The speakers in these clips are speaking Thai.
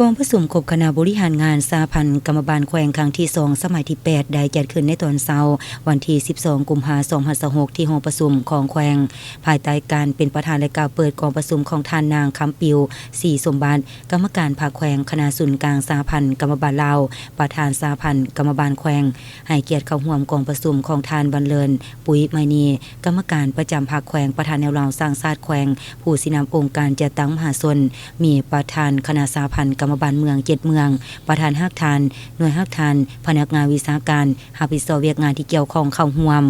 กองประชุมครบคณะบริหารงานสหพันธ์กรรมบาลแขวงครั้งที่2สมัยที่8ได้จัดขึ้นในตอนเช้าวันที่12กุมภาพันธ์2026ที่ห้องประชุมของแขวงภายใต้การเป็นประธานและกล่าวเปิดกองประชุมของท่านนางคำปิวศรีสมบัติกรรมการภาคแขวงคณะศูนย์กลางสหพันธ์กรรมบาลลาวประธานสหพันธ์กรรมบาลแขวงให้เกียรติเข้าร่วมกองประชุมของท่านบรรเลินปุ๋ยไมนีกรรมการประจำภาคแขวงประธานแนวราวสร้างชาติแขวงผู้สินำองค์การจัดตั้งมหาชนมีประธานคณะสหพันธ์กรรมบาลเมือง7เมืองประธานฮักทานหน่วยฮักทานพนักงานวิชาการรับผิดชอบเวียกงานที่เกี่ยวข้องเข้าร่วม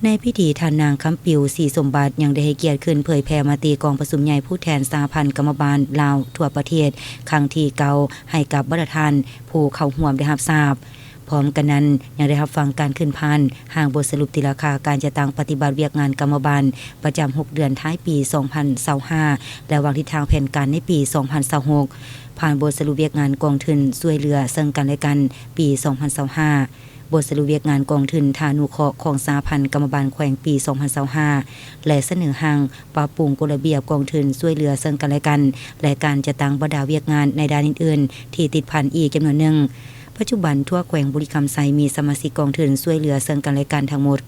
ในพิธีท่านนางคำปิวศรีสมบัติยังได้ให้เกียรติขึ้นเผยแพร่มติกองประชุมใหญ่ผู้แทนสหพันธ์กรรมบาลลาวทั่วประเทศครั้งที่เก่าให้กับประธานผู้เข้าร่วมได้รับทราบพร้อมกันนั้นยังได้รับฟังการขึ้นพานห่างบทสรุปติราคาการจัดตั้งปฏิบัติเวียกงานกรรมบาลประจำ6เดือนท้ายปี2025และวางทิศทางแผนการในปี2026ผ่านบทสรุปเวียกงานกองทุนช่วยเหลือซึ่งกันและกันปี2025บทสรุปเวียกงานกองทุนทานุเคราะห์ของสหพันธ์กรรมบาลแขวงปี2025และเสนอห่างปรับปรุงกฎระเบียบกองทุนช่วยเหลือซึ่งกันและกันและการจัดตั้งบรรดาเวียกงานในด้านอื่นๆที่ติดพันอีกจำนวนหนึ่งปัจจุบันทั่วแขวงบุรีคำไซมีสมาชิกกองทุนช่วยเหลือซึ่งกันและกันทั้งหมด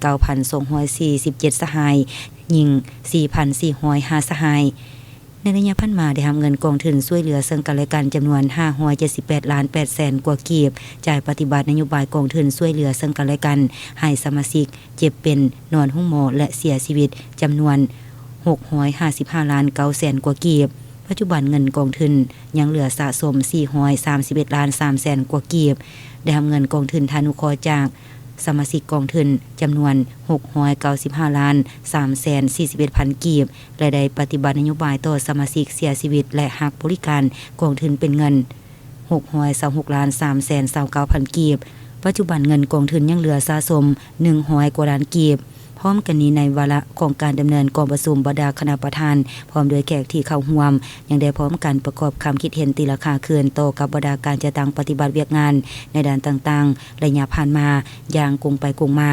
9,247 สหายหญิง 4,405 สหายในระยะผ่านมาได้รับเงินกองทุนช่วยเหลือซึ่งกันและกันจำนวน578ล้าน8แสนกว่ากีบจ่ายปฏิบัตินโยบายกองทุนช่วยเหลือซึ่งกันและกันให้สมาชิกเจ็บเป็นนอนห้องหมอและเสียชีวิตจำนวน655ล้าน9แสนกว่ากีบปัจจุบันเงินกองทุนยังเหลือสะสม431ล้าน3แสนกว่ากีบได้รับเงินกองทุนทานุเคราะห์จากสมาชิกกองทุนจำนวน695ล้าน3แสน41พันกีบและได้ปฏิบัตินโยบายต่อสมาชิกเสียชีวิตและหักบริการกองทุนเป็นเงิน626ล้าน3แสน29พันกีบปัจจุบันเงินกองทุนยังเหลือสะสม100กว่าล้านกีบพร้อมกันนี้ในวาระของการดำเนินกองประชุมบรรดาคณะประธานพร้อมด้วยแขกที่เข้าร่วมยังได้พร้อมกันประกอบคำคิดเห็นตีราคาคืนต่อกับบรรดาการจัดตั้งปฏิบัติเวียกงานในด้านต่างๆระยะผ่านมาอย่างกงไปกงมา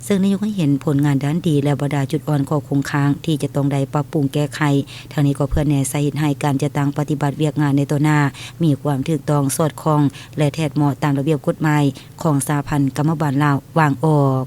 ซึ่งนายกให้เห็นผลงานด้านดีและบรรดาจุดอ่อนข้อคงค้างที่จะต้องได้ปรับปรุงแก้ไขทางนี้ก็เพื่อแน่ใส่ให้การจัดตั้งปฏิบัติเวียกงานในตัวหน้ามีความถูกต้องสอดคล้องและแท้เหมาะตามระเบียบกฎหมายของสหพันธ์กรรมบาลลาววางออก